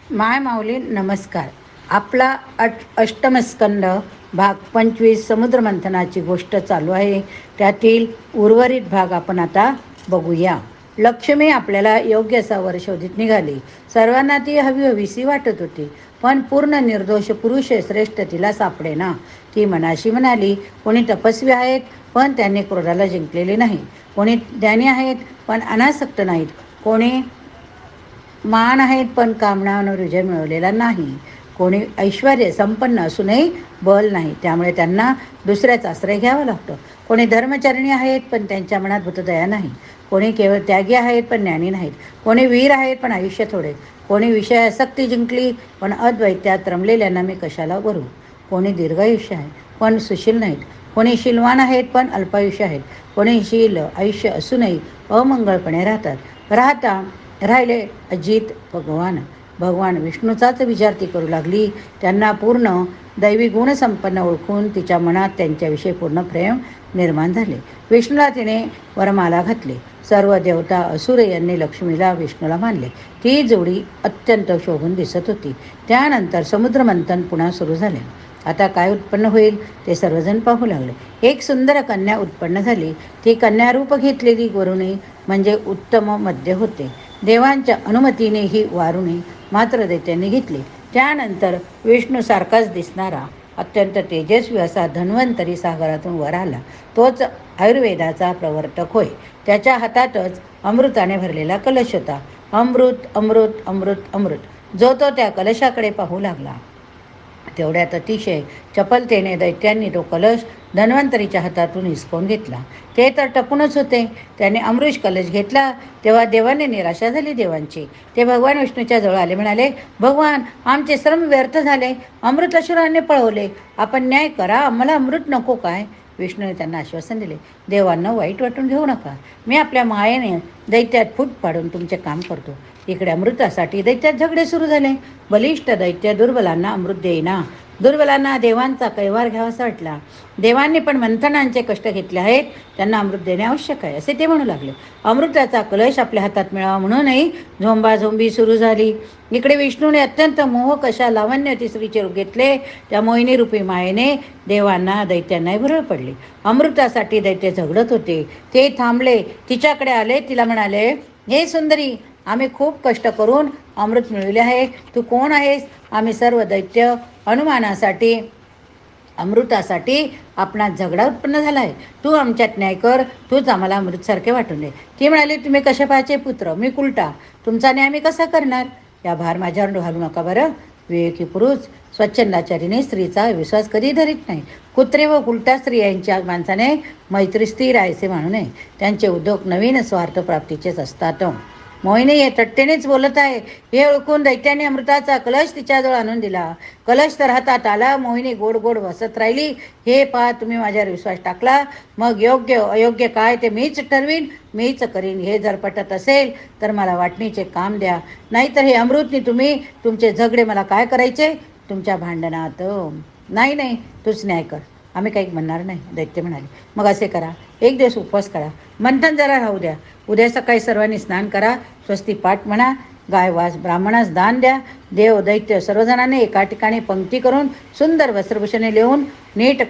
माय माऊली नमस्कार. आपला अष्टमस्कंद भाग 25 समुद्रमंथनाची गोष्ट चालू आहे. त्यातील उर्वरित भाग आपण आता बघूया. लक्ष्मी आपल्याला योग्य असा वर शोधित निघाली. सर्वांना ती हवीहवीशी वाटत होती, पण पूर्ण निर्दोष पुरुष श्रेष्ठ तिला सापडेना. ती मनाशी म्हणाली, कोणी तपस्वी आहेत पण त्यांनी क्रोधाला जिंकलेले नाही, कोणी ज्ञानी आहेत पण अनासक्त नाहीत, कोणी मान आहेत पण कामनावर विजय मिळवलेला नाही, कोणी ऐश्वर्य संपन्न असूनही बल नाही, त्यामुळे त्यांना दुसऱ्याचा आश्रय घ्यावा लागतो, कोणी धर्मचरणी आहेत पण त्यांच्या मनात भूतदया नाही, कोणी केवळ त्यागी आहेत पण ज्ञानी नाहीत, कोणी वीर आहेत पण आयुष्य थोडे, कोणी विषयासक्ती जिंकली पण अद्वैत्यात रमलेल्यांना मी कशाला भरू, कोणी दीर्घायुष्य आहे पण सुशील नाहीत, कोणी शीलवान आहेत पण अल्पायुष्य आहेत, कोणी शील आयुष्य असूनही अमंगळपणे राहता राहिले अजित भगवान विष्णूचाच विचार ती करू लागली. त्यांना पूर्ण दैवी गुणसंपन्न ओळखून तिच्या मनात त्यांच्याविषयी पूर्ण प्रेम निर्माण झाले. विष्णूला तिने वरमाला घातली. सर्व देवता असुर यांनी लक्ष्मीला विष्णूला मानले. ती जोडी अत्यंत शोभून दिसत होती. त्यानंतर समुद्रमंथन पुन्हा सुरू झाले. आता काय उत्पन्न होईल ते सर्वजण पाहू लागले. एक सुंदर कन्या उत्पन्न झाली. ती कन्या रूप घेतलेली वरुणी म्हणजे उत्तम मध्य होते. देवांच्या अनुमतीने ही वारुणी मात्र दैत्यांनी घेतली. त्यानंतर विष्णूसारखाच दिसणारा अत्यंत तेजस्वी असा धन्वंतरी सागरातून वर आला. तोच आयुर्वेदाचा प्रवर्तक होय. त्याच्या हातातच अमृताने भरलेला कलश होता. अमृत अमृत अमृत अमृत. जो तो त्या कलशाकडे पाहू लागला. तेवढ्यात अतिशय चपलतेने दैत्यांनी तो कलश धन्वंतरीच्या हातातून हिसकावून घेतला. ते तर टपूनच होते. त्याने अमृष कलश घेतला तेव्हा देवांनी निराशा झाली देवांची. ते भगवान विष्णूच्या जवळ आले. म्हणाले, भगवान, आमचे श्रम व्यर्थ झाले, अमृत असुराने पळवले, आपण न्याय करा, आम्हाला अमृत नको काय? विष्णूने त्यांना आश्वासन दिले, देवांना वाईट वाटून घेऊ नका, मी आपल्या मायेने दैत्यात फूट पाडून तुमचे काम करतो. इकडे अमृतासाठी दैत्यात झगडे सुरू झाले. बलिष्ठ दैत्य दुर्बलांना अमृत देईना. दुर्बलांना देवांचा कैवार घ्यावासा वाटला. देवांनी पण मंथनांचे कष्ट घेतले आहेत, त्यांना अमृत देणे आवश्यक आहे असे ते म्हणू लागले. अमृताचा कलश आपल्या हातात मिळावा म्हणूनही झोंबाझोंबी सुरू झाली. इकडे विष्णूने अत्यंत मोहक अशा लावण्य तिसरीचे रूप घेतले. त्या मोहिनी रूपी मायेने देवांना दैत्यांनाही भरळ पडली. अमृतासाठी दैत्य झगडत होते. ते थांबले, तिच्याकडे आले, तिला म्हणाले, हे सुंदरी, आम्ही खूप कष्ट करून अमृत मिळवले आहे, तू कोण आहेस? आम्ही सर्व दैत्य अनुमानासाठी अमृतासाठी आपणात झगडा उत्पन्न झाला आहे. तू आमच्यात न्याय कर, तूच आम्हाला अमृतसारखे वाटून दे. ती म्हणाली, तुम्ही कश्यपाचे पुत्र, मी कुलटा, तुमचा न्याय मी कसा करणार? या भार माझ्यावर घालू नका बरं. विवेकी पुरुष स्वच्छंदाचारीने स्त्रीचा विश्वास कधी धरीत नाही. कुत्रे व उलटा स्त्रियांच्या माणसाने मैत्री स्थिर आहे असे म्हणू नये. त्यांचे उद्योग नवीन स्वार्थ प्राप्तीचेच असतात. मोहिनी हे तट्टेनेच बोलत आहे हे ओळखून दैत्याने अमृताचा कलश तिच्याजवळ आणून दिला. कलश तर हातात आला. मोहिनी गोड गोड हसत राहिली. हे पहा, तुम्ही माझ्यावर विश्वास टाकला, मग योग्य अयोग्य काय ते मीच ठरवीन, मीच करीन. हे जर पटत असेल तर मला वाटणीचे काम द्या, नाहीतर हे अमृतनी तुम्ही तुमचे झगडे मला काय करायचे तुमच्या भांडणात. नाही, तूच न्याय कर, आम्ही काही म्हणणार नाही. दैत्य म्हणाले, मग असे करा, एक दिवस उपवास करा, मंथन जरा राहू द्या, उद्या सकाळी सर्वांनी स्नान करा, स्वस्ती पाठ म्हणा, गाय वास ब्राह्मणास दान द्या. देव दैत्य सर्वजणांनी एका ठिकाणी पंक्ती करून सुंदर वस्त्रभूषणे लिहून नीट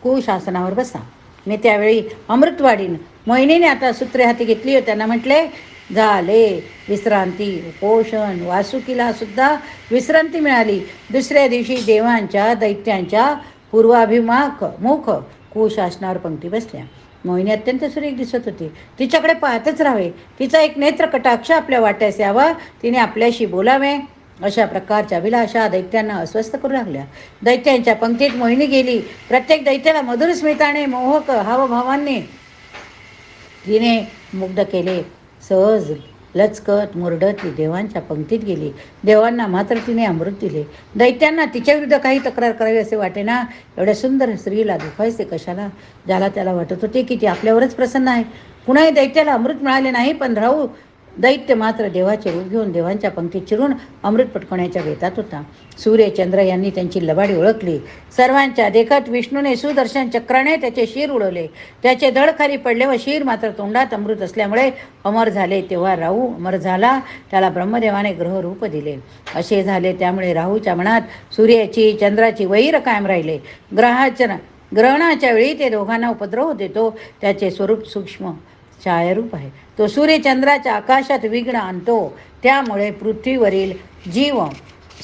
कुशासनावर बसा, मी त्यावेळी अमृत वाढीन. मोहिनीने आता सूत्रे हाती घेतली व त्यांना म्हटले, झाले विश्रांती. पोषण वासुकीला सुद्धा विश्रांती मिळाली. दुसऱ्या दिवशी देवांच्या दैत्यांच्या मुख कुशासनावर पंक्ती बसल्या. मोहिनी अत्यंत सुरेख दिसत होती. तिच्याकडे पाहतच राहावे, तिचा एक नेत्र कटाक्ष आपल्या वाट्यास यावा, तिने आपल्याशी बोलावे, अशा प्रकारच्या अभिलाषा दैत्यांना अस्वस्थ करू लागल्या. दैत्यांच्या पंक्तीत मोहिनी गेली. प्रत्येक दैत्याला मधुर स्मिताने मोहक हावभावांनी तिने मुग्ध केले. सहज लचकत मुरडत ती देवांच्या पंक्तीत गेली. देवांना मात्र तिने अमृत दिले. दैत्यांना तिच्याविरुद्ध काही तक्रार करावी असे वाटेना. एवढ्या सुंदर स्त्रीला दुखायचे कशाला? ज्याला त्याला वाटत होते की ती आपल्यावरच प्रसन्न आहे. कुणाही दैत्याला अमृत मिळाले नाही, पण दैत्य मात्र देवाचे रूप घेऊन देवांच्या पंक्तीत चिरून अमृत पटकवण्याच्या बेतात होता. सूर्य चंद्र यांनी त्यांची लबाडी ओळखली. सर्वांच्या देखत विष्णूने सुदर्शन चक्राने त्याचे शिर उडवले. त्याचे धड खाली पडले व शिर मात्र तोंडात अमृत असल्यामुळे अमर झाले. तेव्हा राहू अमर झाला. त्याला ब्रह्मदेवाने ग्रहरूप दिले. असे झाले त्यामुळे राहूच्या मनात सूर्याची चंद्राची वैर कायम राहिले. ग्रहणाच्या वेळी ते दोघांना उपद्रव देतो. त्याचे स्वरूप सूक्ष्म छायारूप आहे. तो सूर्य चंद्राच्या आकाशात विघ्न आणतो. त्यामुळे पृथ्वीवरील जीव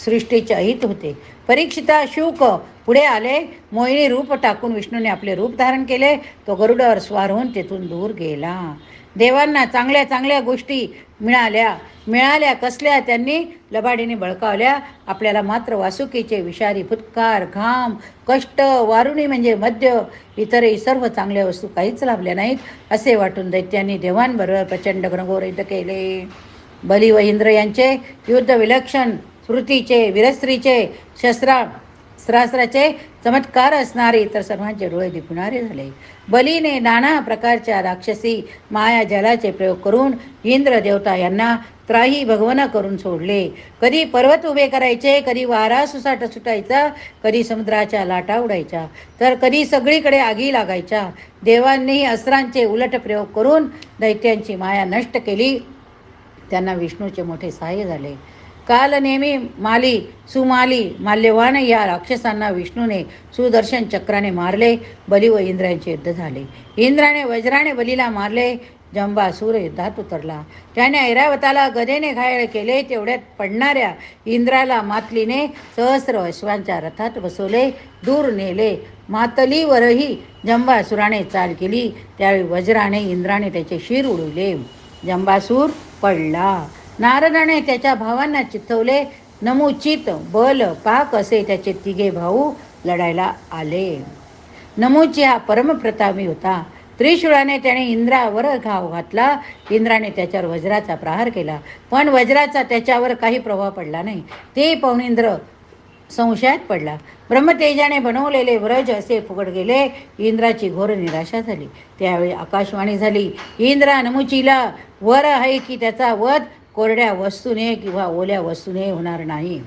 सृष्टीचे अहित होते. परीक्षिता शुक पुढे आले. मोहिनी रूप टाकून विष्णूने आपले रूप धारण केले. तो गरुडावर स्वार होऊन तेथून दूर गेला. देवांना चांगल्या चांगल्या गोष्टी मिळाल्या कसल्या त्यांनी लबाडीने बळकावल्या. आपल्याला मात्र वासुकीचे विषारी फुत्कार, घाम, कष्ट, वारुणी म्हणजे मद्य, इतरही सर्व चांगल्या वस्तू काहीच लाभल्या नाहीत असे वाटून दैत्यांनी देवांबरोबर प्रचंड घनघोर युद्ध केले. बली व इंद्र यांचे युद्ध विलक्षण स्मृतीचे, वीरस्त्रीचे, शस्त्रास्त्राचे चमत्कार असणारे इतर सर्वांचे डोळे दिपणारे झाले. बलीने नाना प्रकारच्या राक्षसी माया जलाचे प्रयोग करून इंद्र देवता यांना त्राही भगवना करून सोडले. कधी पर्वत उभे करायचे, कधी वारा सुसाट सुटायचा, कधी समुद्राच्या लाटा उडायच्या, तर कधी सगळीकडे आगी लागायच्या. देवांनीही अस्त्रांचे उलट प्रयोग करून दैत्यांची माया नष्ट केली. त्यांना विष्णूचे मोठे सहाय्य झाले. काल नेहमी माल्यवान या राक्षसांना विष्णूने सुदर्शन चक्राने मारले. बली व इंद्रांचे युद्ध झाले. इंद्राने वज्राने बलीला मारले. जंबासूर युद्धात उतरला. त्याने ऐरावताला गदेने घायल केले. तेवढ्यात पडणाऱ्या इंद्राला मातलीने सहस्र अश्वांच्या रथात बसवले, दूर नेले. मातलीवरही जंबासुराने चाल केली. त्यावेळी वज्राने इंद्राने त्याचे शिर उडवले. जंबासूर पडला. नारदाने त्याच्या भावांना चित्तवले. नमुचित, बल, पाक असे त्याचे तिघे भाऊ लढायला आले. नमुची हा परमप्रतापी होता. त्रिशूळाने त्याने इंद्रावर घाव घातला. इंद्राने त्याच्यावर वज्राचा प्रहार केला, पण वज्राचा त्याच्यावर काही प्रभाव पडला नाही. ते पाहून इंद्र संशयात पडला. ब्रह्मतेजाने बनवलेले व्रज असे फुकट गेले. इंद्राची घोर निराशा झाली. त्यावेळी आकाशवाणी झाली. इंद्रा नमुचीला वर आहे की त्याचा वध कोरड्या वस्तूने किंवा ओल्या वस्तूने होणार नाही.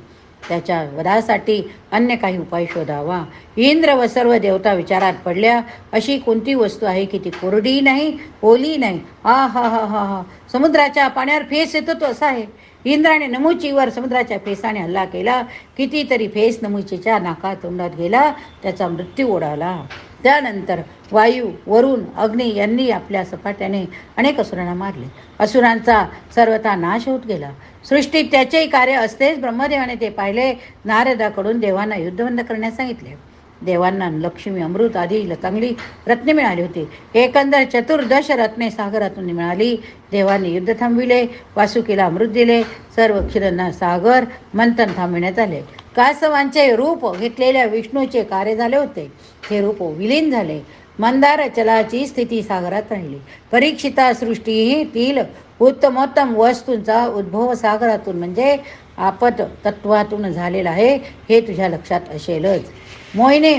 त्याच्या वधासाठी अन्य काही उपाय शोधावा. इंद्र व सर्व देवता विचारात पडल्या. अशी कोणती वस्तू आहे की ती कोरडी नाही, ओली नाही? हा हा हा हा हा समुद्राच्या पाण्यावर फेस येतो तो असा आहे. इंद्राने नमुचीवर समुद्राच्या फेसाने हल्ला केला. कितीतरी फेस नमुचीच्या नाका तोंडात गेला. त्याचा मृत्यू ओढावला. त्यानंतर वायू, वरुण, अग्नी यांनी आपल्या सपाट्याने अनेक असुरांना मारले. असुरांचा सर्वथा नाश होत गेला. सृष्टीत त्याचेही कार्य असतेच. ब्रह्मदेवाने ते पाहिले. नारदाकडून देवांना युद्ध बंद करण्यास सांगितले. देवांना लक्ष्मी, अमृत आदी चांगली रत्ने मिळाली होती. एकंदर 14 रत्ने सागरातून मिळाली. देवांनी युद्ध थांबविले. वासुकीला अमृत दिले. सर्व क्षीरांना सागर मंथन थांबविण्यात आले. कासवांचे रूप घेतलेल्या विष्णूचे कार्य झाले होते. हे रूप विलीन झाले. मंदार चलाची स्थिती सागरात राहिली. परीक्षिता सृष्टीतील उत्तमोत्तम वस्तूंचा उद्भव सागरातून म्हणजे आपत तत्वातून झालेला आहे हे तुझ्या लक्षात असेलच. मोहिनी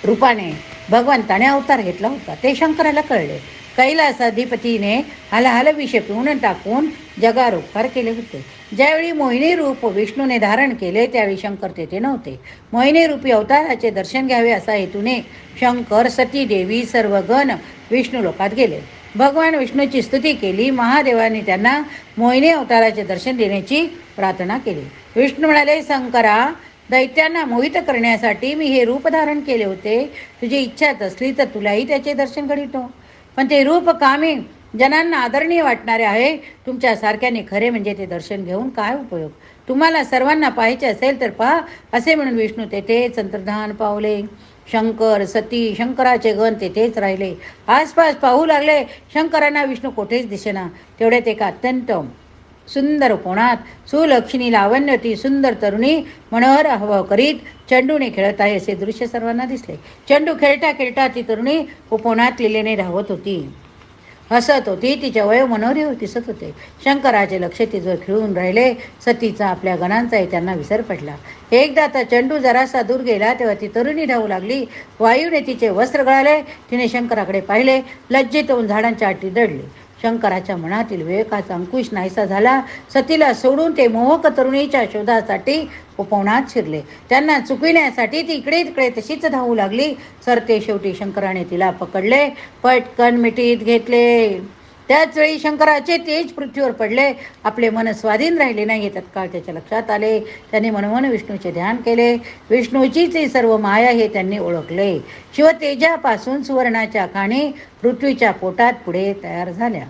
रूपाने भगवंताने अवतार घेतला होता ते शंकराला कळले. कैलासाधिपतीने हलाहल विष पिऊन टाकून जगावर उपकार केले होते. ज्यावेळी मोहिनी रूप विष्णूने धारण केले त्यावेळी शंकर तेथे नव्हते. मोहिनी रूपी अवताराचे दर्शन घ्यावे असा हेतूने शंकर, सती देवी, सर्व गण विष्णू लोकात गेले. भगवान विष्णूची स्तुती केली. महादेवांनी त्यांना मोहिनी अवताराचे दर्शन देण्याची प्रार्थना केली. विष्णू म्हणाले, शंकरा, दैत्यांना मोहित करण्यासाठी मी हे रूप धारण केले होते. तुझी इच्छाच असली तर तुलाही त्याचे दर्शन घडवितो. पण ते रूप कामी जनांना आदरणीय वाटणारे आहे. तुमच्या सारख्याने खरे म्हणजे ते घेऊन काय उपयोग? तुम्हाला सर्वांना पाहायचे असेल तर पहा असे म्हणून विष्णू तेथेच अंतर्धान पावले. शंकर, सती, शंकराचे गण तेथेच राहिले. आसपास पाहू लागले. शंकरांना विष्णू कोठेच दिसेना. तेवढ्यात एका अत्यंत सुंदर कोणात सुलक्षणी लावण्यवती सुंदर तरुणी मनोहर हवा करीत चेंडूने खेळत आहे असे दृश्य सर्वांना दिसले. चेंडू खेळता खेळता ती तरुणी उपवनात लिलेने धावत होती, हसत होती. तिचे वय मनोहरी दिसत होते. शंकराचे लक्ष तिजवर खिळून राहिले. सतीचा आपल्या गणांचाही त्यांना विसर पडला. एकदा तर चेंडू जरासा दूर गेला तेव्हा ती तरुणी धावू लागली. वायूने तिचे वस्त्र गळाले. तिने शंकराकडे पाहिले. लज्जित होऊन झाडांच्या आटी दडली. शंकराच्या मनातील विवेकाचा अंकुश नाहीसा झाला. सतीला सोडून ते मोहक तरुणीच्या शोधासाठी उपवनात शिरले. त्यांना चुकविण्यासाठी ती इकडे तिकडे तशीच धावू लागली. सरते शेवटी शंकराने तिला पकडले, पटकन मिठीत घेतले. त्याच वेळी शंकराचे तेज पृथ्वीवर पडले. आपले मन स्वाधीन राहिले नाही तत्काळ त्याच्या लक्षात आले. त्यांनी मनोमन विष्णूचे ध्यान केले. विष्णूचीच सर्व माया हे त्यांनी ओळखले. शिवतेजापासून सुवर्णाच्या खाणी पृथ्वीच्या पोटात पुढे तयार झाल्या.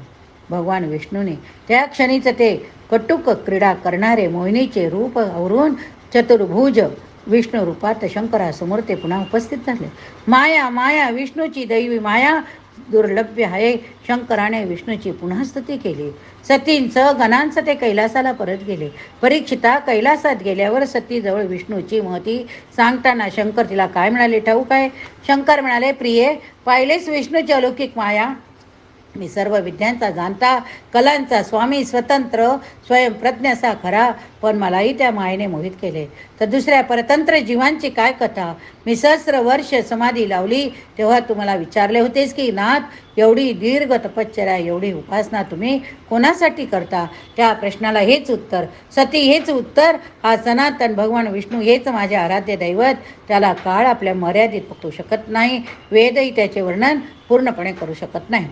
भगवान विष्णूने त्या क्षणीच ते कटुक क्रीडा करणारे मोहिनीचे रूप आवरून चतुर्भुज विष्णू रूपात शंकरासमोर ते पुन्हा उपस्थित झाले. माया माया विष्णूची दैवी माया दुर्लभ्य आहे. शंकराने विष्णूची पुन्हा स्तुती केली. सतींचं गणांचं ते कैलासाला परत गेले. परीक्षिता कैलासात गेल्यावर सतीजवळ विष्णूची महती सांगताना शंकर तिला काय म्हणाले ठाऊक आहे? शंकर म्हणाले, प्रिये, पाहिलेच विष्णूची अलौकिक माया. मी सर्व विद्यांचा जाणता, कलांचा स्वामी, स्वतंत्र स्वयंप्रज्ञ असा खरा, पण मलाही त्या मायेने मोहित केले. तर दुसऱ्या परतंत्र जीवांची काय कथा? मी सहस्र वर्ष समाधी लावली तेव्हा तुम्हाला विचारले होतेस की नाथ, एवढी दीर्घ तपश्चर्या, एवढी उपासना तुम्ही कोणासाठी करता? त्या प्रश्नाला हेच उत्तर, सती हेच उत्तर. हा सनातन भगवान विष्णू हेच माझे आराध्य दैवत. त्याला काळ आपल्या मर्यादित पकडू शकत नाही. वेदही त्याचे वर्णन पूर्णपणे करू शकत नाही.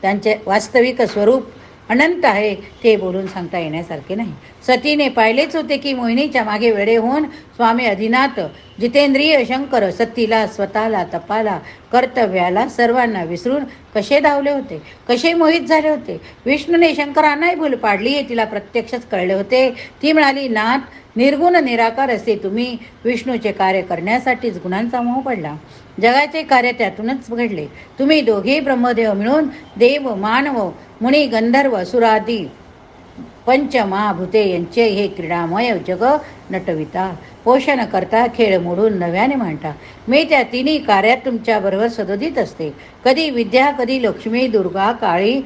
त्यांचे वास्तविक स्वरूप अनंत आहे, ते बोलून सांगता येण्यासारखे नाही. सतीने पाहिलेच होते की मोहिनीच्या मागे वेडे होऊन स्वामी अधिनाथ जितेंद्रिय शंकर सतीला, स्वतःला, तपाला, कर्तव्याला, सर्वांना विसरून कसे धावले होते, कसे मोहित झाले होते. विष्णूने शंकरांनाही भूल पाडली हे तिला प्रत्यक्षच कळले होते. ती म्हणाली, नाथ, निर्गुण निराकार असे तुम्ही. विष्णूचे कार्य करण्यासाठीच गुणांचा मोह पडला. जगाचे कार्य त्यातूनच घडले. तुम्ही दोघे ब्रह्मदेव मिळून देव, मानव, मुनी, गंधर्व, सुरादी पंचमहाभूते यांचे हे क्रीडामय जग नटविता, पोषण करता, खेळ मोडून नव्याने मांडता. मी त्या तिन्ही कार्यात तुमच्याबरोबर सदोदित असते. कधी विद्या, कधी लक्ष्मी, दुर्गा, काळी,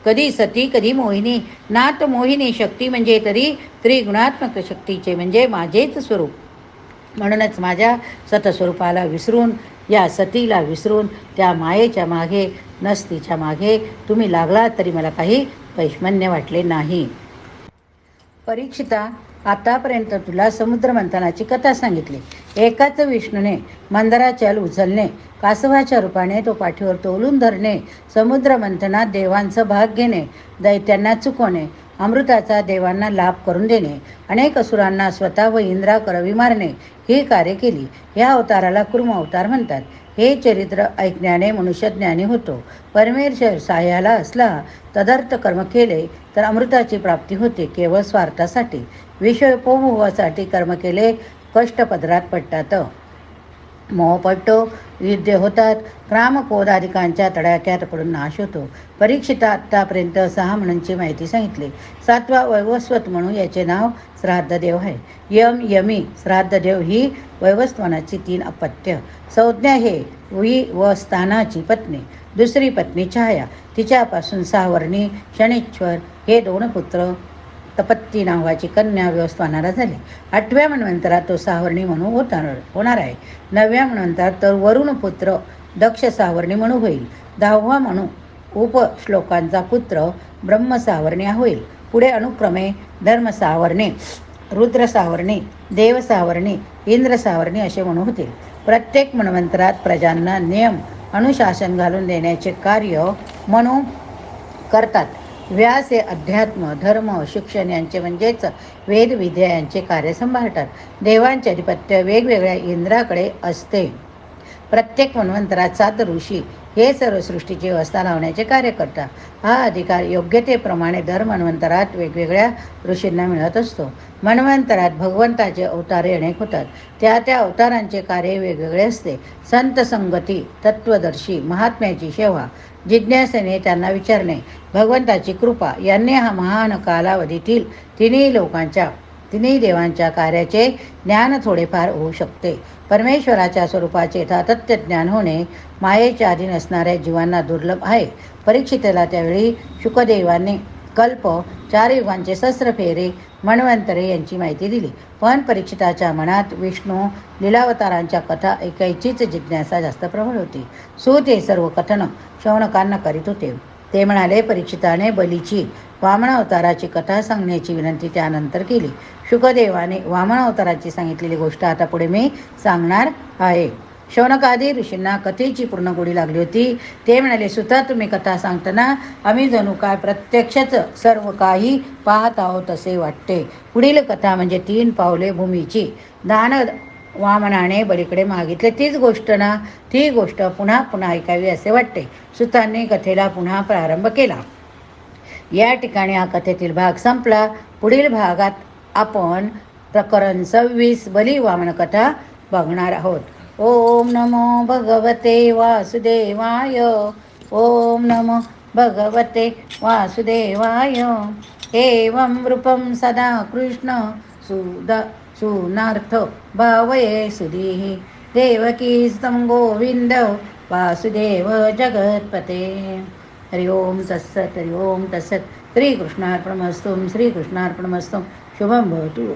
कधी सती, कधी मोहिनी. नाथ मोहिनी शक्ती म्हणजे तरी त्रिगुणात्मक शक्तीचे म्हणजे माझेच स्वरूप. म्हणूनच माझ्या सतस्वरूपाला विसरून, या सतीला विसरून, त्या मायेच्या मागे, नसतीच्या मागे तुम्ही लागला तरी मला काही वैषम्य वाटले नाही. परीक्षिता, आतापर्यंत तुला समुद्र मंथनाची कथा सांगितली. एकाच विष्णूने मंदराचल उचलणे, कासवाच्या रूपाने तो पाठीवर तोलून धरणे, समुद्र मंथनात देवांचं भाग घेणे, दैत्यांना चुकवणे, अमृताचा देवांना लाभ करून देणे, अनेक असुरांना स्वतः व इंद्राकरवी मारणे ही कार्य केली. या अवताराला कुर्म अवतार म्हणतात. हे चरित्र ऐकण्याने मनुष्य ज्ञानी होतो. परमेश्वर साह्याला असला तदर्थ कर्म केले तर अमृताची प्राप्ती होते. केवळ स्वार्थासाठी, विषयोपभोगासाठी कर्म केले कष्टपदरात पडतात, मोह पडतो, युद्ध होतात, क्रामक्रोधाधिकांच्या तडाख्यात पडून नाश होतो. परीक्षिता, आत्तापर्यंत 6 म्हणूंची माहिती सांगितली. 7वा वैवस्वत म्हणू, याचे नाव श्राद्धदेव आहे. यमी श्राद्धदेव ही वैवस्वनाची 3 अपत्य. संज्ञा हे वी व स्थानाची पत्नी, दुसरी पत्नी छाया, तिच्यापासून सावर्णी, शनिश्चर हे 2 पुत्र, तपत्ती नावाची कन्या व्यवस्थानाला झाली. 8व्या मन्वंतरात तो सावर्णी म्हणू होणार आहे. 9व्या मन्वंतरात तर वरुण पुत्र दक्ष सावर्णी म्हणू होईल. 10वा म्हणू उपश्लोकांचा पुत्र ब्रह्म सावर्णी होईल. पुढे अनुक्रमे धर्म सावर्णी, रुद्र सावर्णी, देव सावर्णी, इंद्र सावर्णी असे म्हणू होतील. प्रत्येक मन्वंतरात प्रजांना नियम अनुशासन घालून देण्याचे कार्य म्हणू करतात. व्यास हे अध्यात्म, धर्म, शिक्षण यांचे म्हणजेच वेदविद्या यांचे कार्य सांभाळतात. देवांचे अधिपत्य वेगवेगळ्या इंद्राकडे असते. प्रत्येक मन्वंतरात 7 ऋषी हे सर्व सृष्टीची व्यवस्था लावण्याचे कार्य करतात. हा अधिकार योग्यतेप्रमाणे दर मन्वंतरात वेगवेगळ्या ऋषींना मिळत असतो. मन्वंतरात भगवंताचे अवतारे अनेक होतात. त्या अवतारांचे कार्य वेगवेगळे असते. संत संगती, तत्वदर्शी, महात्म्याची सेवा, जिज्ञासेने त्यांना विचारणे, भगवंताची कृपा यांनी हा महान कालावधीतील तिन्ही देवांच्या कार्याचे ज्ञान थोडेफार होऊ शकते. परमेश्वराच्या स्वरूपाचे यथातथ्य ज्ञान होणे मायेच्या अधीन असणाऱ्या जीवांना दुर्लभ आहे. परीक्षितेला त्यावेळी शुकदेवांनी कल्प, 4 युगांचे सहस्र फेरे, मन्वंतरे यांची माहिती दिली. पण परीक्षिताच्या मनात विष्णू लीलावतारांच्या कथा ऐकायचीच जिज्ञासा जास्त प्रबळ होती. सूत हे सर्व कथन शौनकांना करीत होते. ते म्हणाले, परीक्षिताने बलीची वामन अवताराची कथा सांगण्याची विनंती त्यानंतर केली. शुकदेवाने वामन अवताराची सांगितलेली गोष्ट आता पुढे मी सांगणार आहे. शौनकादी ऋषींना कथेची पूर्ण गोडी लागली होती. ते म्हणाले, सुता, तुम्ही कथा सांगताना आम्ही जणू काय प्रत्यक्षच सर्व काही पाहत आहोत असे वाटते. पुढील कथा म्हणजे 3 पावले भूमीची. दान वामनाने बलीकडे मागितले तीच गोष्ट ना, ती गोष्ट पुन्हा पुन्हा ऐकावी असे वाटते. सुतांनी कथेला पुन्हा प्रारंभ केला. या ठिकाणी हा कथेतील भाग संपला. पुढील भागात आपण प्रकरण 26 बली वामन कथा बघणार आहोत. ओम नमो भगवते वासुदेवाय. ओम नमो भगवते वासुदेवाय. एवं रूपं सदा कृष्ण सुनार्थ भावये सुधीः. देवकी तं गोविंद वासुदेव जगत्पते. हरि ओम तत्सत्. हरि ओम तत्सत्. श्रीकृष्णार्पणमस्तु. श्रीकृष्णार्पणमस्तु. शुभं भवतु.